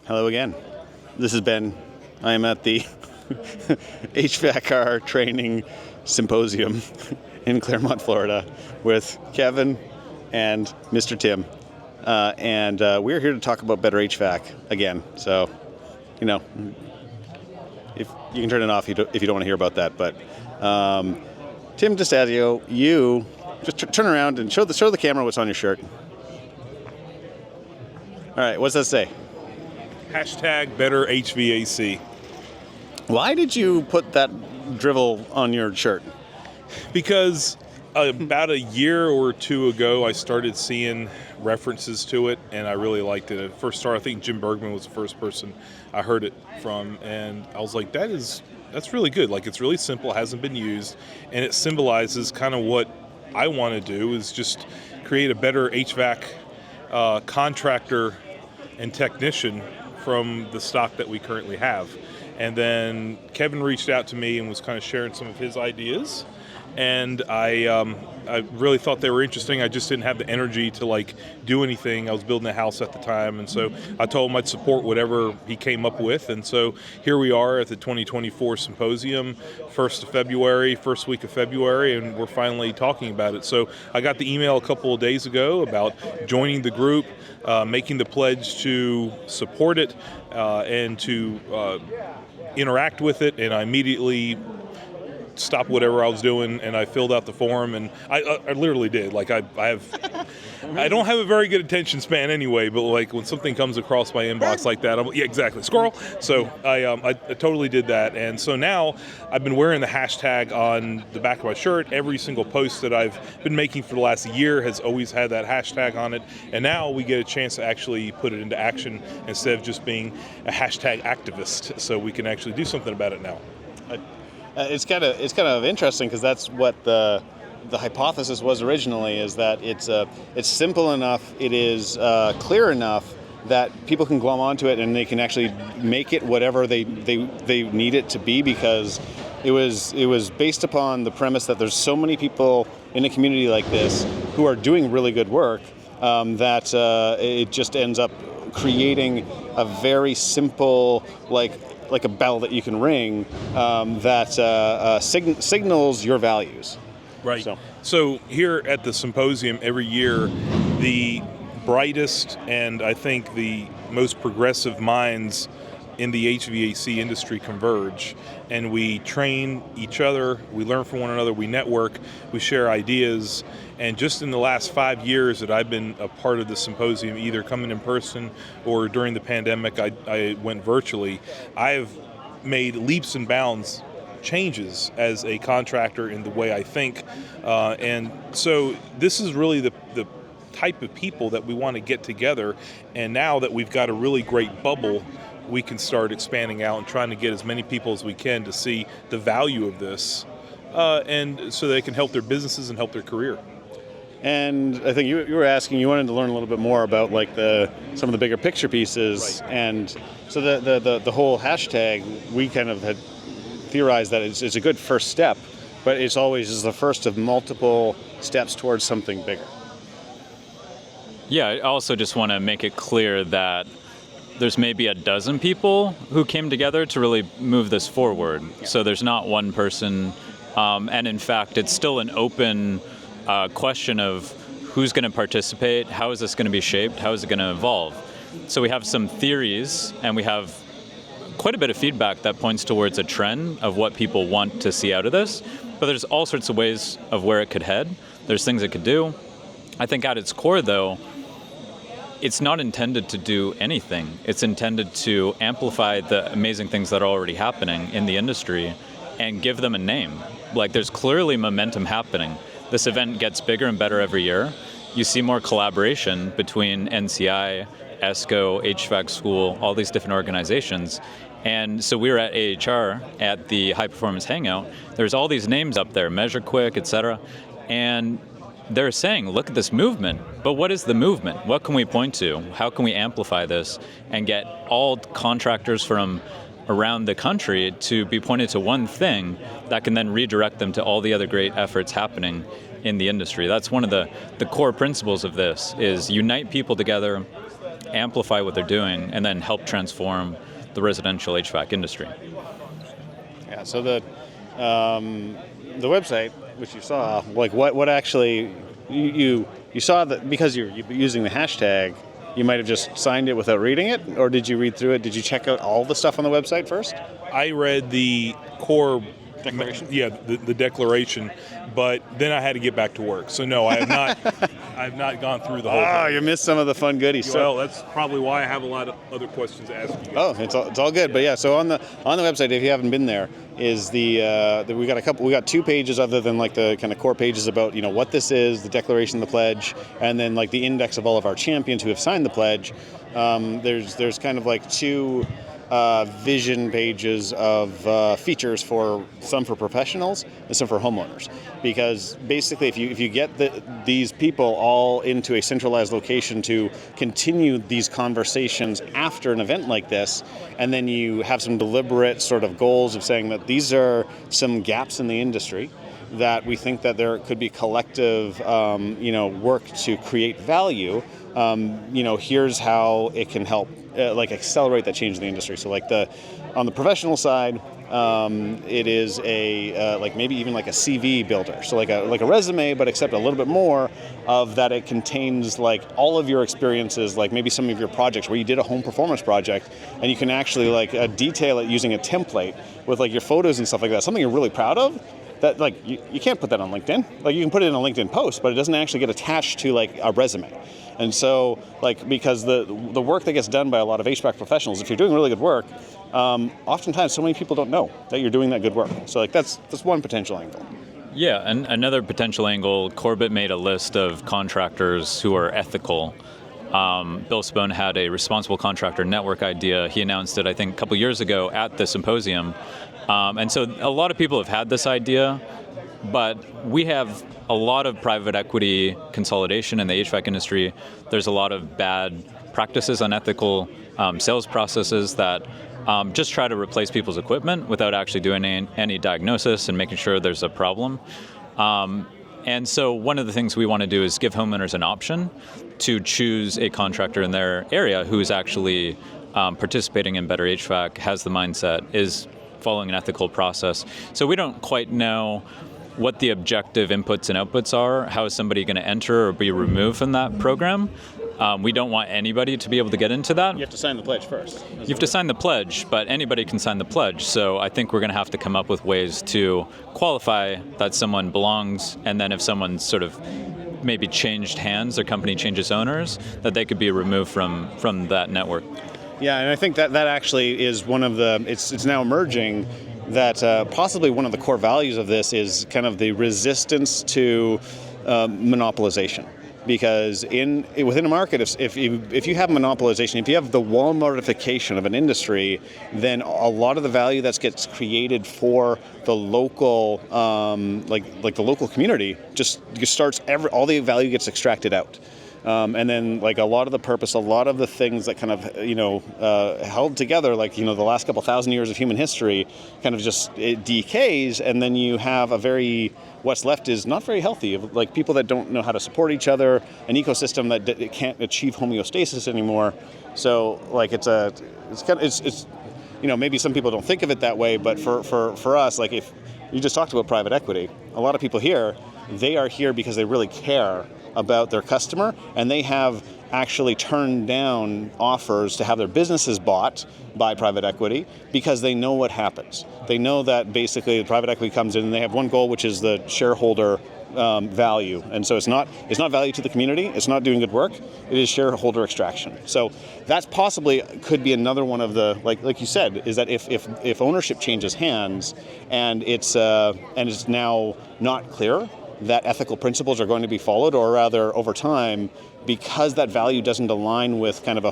Hello again. This is Ben. I am at the HVAC training symposium in Claremont, Florida with Kevin and Mr. Tim. And we're here to talk about Better HVAC again. So, if you can turn it off if you don't want to hear about that. But Tim Stasio, you just turn around and show the camera what's on your shirt. All right, what's that say? Hashtag Better HVAC. Why did you put that drivel on your shirt? Because about a year or two ago, I started seeing references to it, and I really liked it. At first start, I think Jim Bergman was the first person I heard it from, and I was like, that's really good. Like, it's really simple, hasn't been used, and it symbolizes kind of what I want to do, is just create a better HVAC contractor and technician from the stock that we currently have. And then Kevin reached out to me and was kind of sharing some of his ideas, and I really thought they were interesting. I just didn't have the energy to do anything. I was building a house at the time, and so I told him I'd support whatever he came up with. And so here we are at the 2024 symposium, first week of February, and we're finally talking about it. So I got the email a couple of days ago about joining the group, making the pledge to support it and to interact with it, and I immediately stopped whatever I was doing and I filled out the form, and I literally did. I don't have a very good attention span anyway, but when something comes across my inbox like that, exactly, squirrel. So I totally did that, and so now I've been wearing the hashtag on the back of my shirt. Every single post that I've been making for the last year has always had that hashtag on it, and now we get a chance to actually put it into action instead of just being a hashtag activist. So we can actually do something about it now. It's kind of interesting, because that's what the hypothesis was originally, is that it's simple enough, it is clear enough that people can glom onto it and they can actually make it whatever they need it to be, because it was based upon the premise that there's so many people in a community like this who are doing really good work that it just ends up creating a very simple like a bell that you can ring that signals your values. Right. So here at the symposium every year, the brightest and I think the most progressive minds in the HVAC industry converge, and we train each other, we learn from one another, we network, we share ideas. And just in the last 5 years that I've been a part of the symposium, either coming in person or during the pandemic, I went virtually, I've made leaps and bounds changes as a contractor in the way I think. And so this is really the type of people that we want to get together. And now that we've got a really great bubble, we can start expanding out and trying to get as many people as we can to see the value of this, and so they can help their businesses and help their career. And I think you were asking, you wanted to learn a little bit more about some of the bigger picture pieces, right. And so the whole hashtag, we kind of had theorized that it's a good first step, but it's always the first of multiple steps towards something bigger. Yeah, I also just want to make it clear that there's maybe a dozen people who came together to really move this forward. Yeah. So there's not one person, and in fact, it's still an open question of who's going to participate, how is this going to be shaped, how is it going to evolve. So we have some theories, and we have quite a bit of feedback that points towards a trend of what people want to see out of this, but there's all sorts of ways of where it could head. There's things it could do. I think at its core, though, it's not intended to do anything. It's intended to amplify the amazing things that are already happening in the industry and give them a name. There's clearly momentum happening. This event gets bigger and better every year. You see more collaboration between NCI, ESCO, HVAC School, all these different organizations. And so we were at AHR at the High Performance Hangout. There's all these names up there, Measure Quick, etc. And they're saying, look at this movement. But what is the movement? What can we point to? How can we amplify this and get all contractors from around the country to be pointed to one thing that can then redirect them to all the other great efforts happening in the industry? That's one of the core principles of this, is unite people together amplify what they're doing and then help transform the residential HVAC industry. Yeah. So the website, which you saw, like what actually you saw that because you're using the hashtag, you might have just signed it without reading it, or did you read through it? Did you check out all the stuff on the website first? I read the core Declaration? Yeah, the declaration, but then I had to get back to work. So no, I have not. I have not gone through the whole thing. You missed some of the fun goodies. Well, that's probably why I have a lot of other questions to ask you guys. Oh, it's all good. But yeah, so on the website, if you haven't been there, is we got 2 pages other than like the kind of core pages about what this is, the declaration, the pledge, and then like the index of all of our champions who have signed the pledge. There's kind of like 2 vision pages of features for some for professionals and some for homeowners, because basically if you get these people all into a centralized location to continue these conversations after an event like this, and then you have some deliberate sort of goals of saying that these are some gaps in the industry that we think that there could be collective work to create value, here's how it can help accelerate that change in the industry. So on the professional side, it is a maybe even like a CV builder. So like a resume, but except a little bit more of that. It contains like all of your experiences, like maybe some of your projects where you did a home performance project, and you can actually detail it using a template with like your photos and stuff like that. Something you're really proud of. That you can't put that on LinkedIn. Like you can put it in a LinkedIn post, but it doesn't actually get attached to like a resume. And so because the work that gets done by a lot of HVAC professionals, if you're doing really good work, oftentimes so many people don't know that you're doing that good work. So that's one potential angle. Yeah, and another potential angle, Corbett made a list of contractors who are ethical. Bill Spohn had a responsible contractor network idea. He announced it, I think, a couple years ago at the symposium. And so a lot of people have had this idea, but we have a lot of private equity consolidation in the HVAC industry. There's a lot of bad practices, unethical sales processes that just try to replace people's equipment without actually doing any diagnosis and making sure there's a problem. And so one of the things we want to do is give homeowners an option to choose a contractor in their area who's actually participating in Better HVAC, has the mindset, is following an ethical process. So we don't quite know what the objective inputs and outputs are. How is somebody going to enter or be removed from that program? We don't want anybody to be able to get into that. You have to sign the pledge first. You have to sign the pledge, but anybody can sign the pledge. So I think we're going to have to come up with ways to qualify that someone belongs, and then if someone sort of maybe changed hands, their company changes owners, that they could be removed from that network. Yeah, and I think that actually is one of the, it's now emerging that possibly one of the core values of this is kind of the resistance to monopolization. Because within a market, if you have monopolization, if you have the Walmartification of an industry, then a lot of the value that gets created for the local, like the local community, just starts all the value gets extracted out. And then like a lot of the purpose, a lot of the things that kind of, held together, like, the last couple thousand years of human history kind of just it decays. And then you have what's left is not very healthy, like people that don't know how to support each other, an ecosystem that can't achieve homeostasis anymore. So like it's maybe some people don't think of it that way, but for us, like if you just talked about private equity, a lot of people here, they are here because they really care about their customer, and they have actually turned down offers to have their businesses bought by private equity because they know what happens. They know that basically the private equity comes in and they have one goal, which is the shareholder value. And so it's not value to the community, it's not doing good work, it is shareholder extraction. So that's possibly could be another one of the, like you said, is that if ownership changes hands and it's now not clear that ethical principles are going to be followed, or rather over time, because that value doesn't align with kind of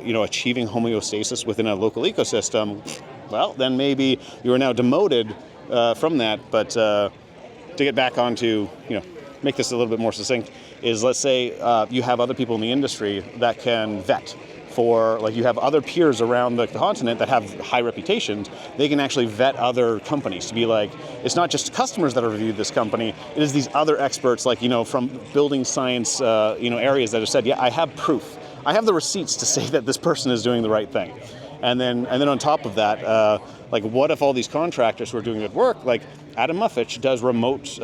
achieving homeostasis within a local ecosystem, well, then maybe you are now demoted from that. But to get back onto, make this a little bit more succinct, is let's say you have other people in the industry that can vet for, like you have other peers around the continent that have high reputations, they can actually vet other companies to be like, it's not just customers that have reviewed this company, it is these other experts like, from building science, areas that have said, yeah, I have proof I have the receipts to say that this person is doing the right thing. And then on top of that, like what if all these contractors who are doing good work, like Adam Muffich does remote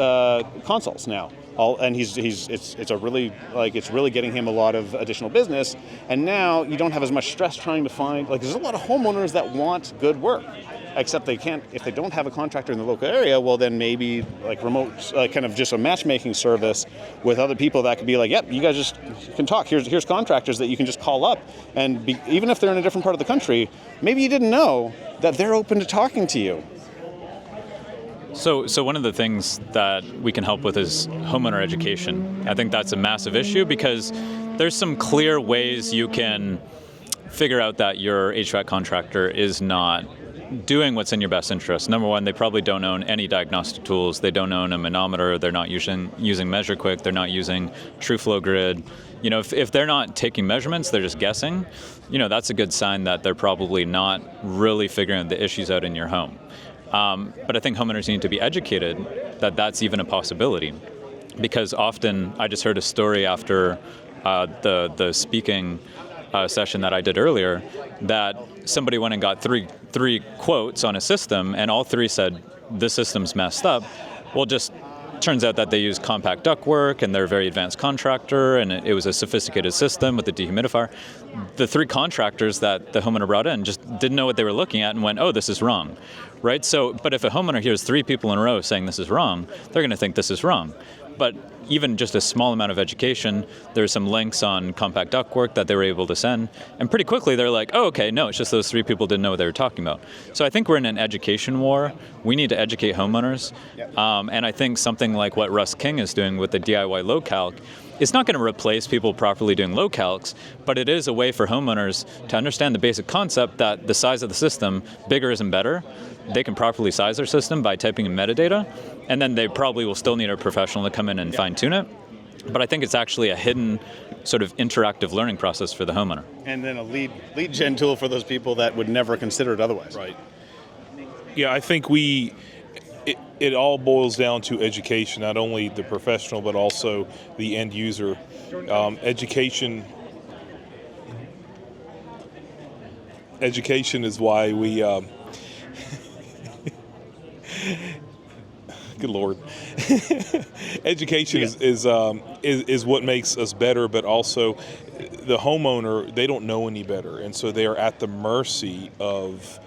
consults now. It's really getting him a lot of additional business, and now you don't have as much stress trying to find, like there's a lot of homeowners that want good work, except they can't, if they don't have a contractor in the local area, well then maybe like remote, kind of just a matchmaking service with other people that could be like, yep, you guys just can talk, here's contractors that you can just call up, and even if they're in a different part of the country, maybe you didn't know that they're open to talking to you. So one of the things that we can help with is homeowner education. I think that's a massive issue because there's some clear ways you can figure out that your HVAC contractor is not doing what's in your best interest. Number one, they probably don't own any diagnostic tools. They don't own a manometer. They're not using MeasureQuick. They're not using TrueFlow Grid. If they're not taking measurements, they're just guessing. That's a good sign that they're probably not really figuring the issues out in your home. But I think homeowners need to be educated that that's even a possibility, because often I just heard a story after the speaking session that I did earlier that somebody went and got three quotes on a system, and all three said this system's messed up. Well, just turns out that they use compact ductwork and they're a very advanced contractor, and it was a sophisticated system with a dehumidifier. The three contractors that the homeowner brought in just didn't know what they were looking at and went, oh, this is wrong, right? So, but if a homeowner hears three people in a row saying this is wrong, they're going to think this is wrong. But even just a small amount of education, there's some links on compact ductwork that they were able to send, and pretty quickly they're like, oh, okay, no, it's just those three people didn't know what they were talking about. So I think we're in an education war. We need to educate homeowners. Yep. And I think something like what Russ King is doing with the DIY low calc, it's not going to replace people properly doing low calcs, but it is a way for homeowners to understand the basic concept that the size of the system, bigger isn't better. They can properly size their system by typing in metadata, and then they probably will still need a professional to come in and fine-tune it. But I think it's actually a hidden sort of interactive learning process for the homeowner. And then a lead gen tool for those people that would never consider it otherwise. Right. Yeah, I think it all boils down to education, not only the professional, but also the end user. Education is why we... Good Lord. Education is what makes us better, but also the homeowner, they don't know any better. And so they are at the mercy of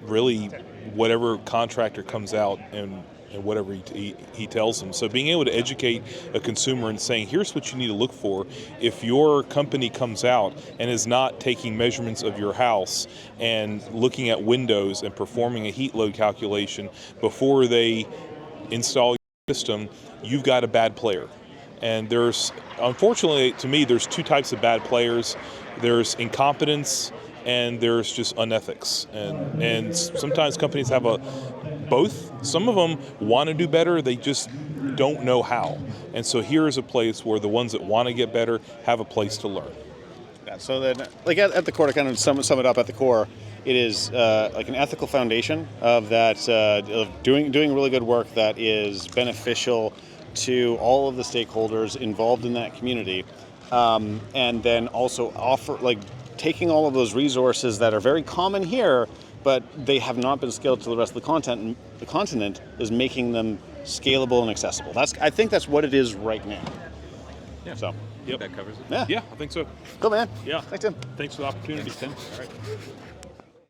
really whatever contractor comes out and whatever he tells them. So being able to educate a consumer and saying, here's what you need to look for if your company comes out and is not taking measurements of your house and looking at windows and performing a heat load calculation before they install your system, you've got a bad player. And unfortunately to me, there's two types of bad players. There's incompetence and there's just unethics. And sometimes companies have both. Some of them want to do better, they just don't know how. And so here is a place where the ones that want to get better have a place to learn. Yeah, so then, like at the core, to kind of sum it up at the core, it is like an ethical foundation of that, of doing really good work that is beneficial to all of the stakeholders involved in that community, and then also taking all of those resources that are very common here, but they have not been scaled to the rest of the continent, is making them scalable and accessible. I think that's what it is right now. Yeah. So. Yep. That covers it. Yeah. Yeah, I think so. Cool, man. Yeah. Thanks, Tim. Thanks for the opportunity. Thanks, Tim. All right.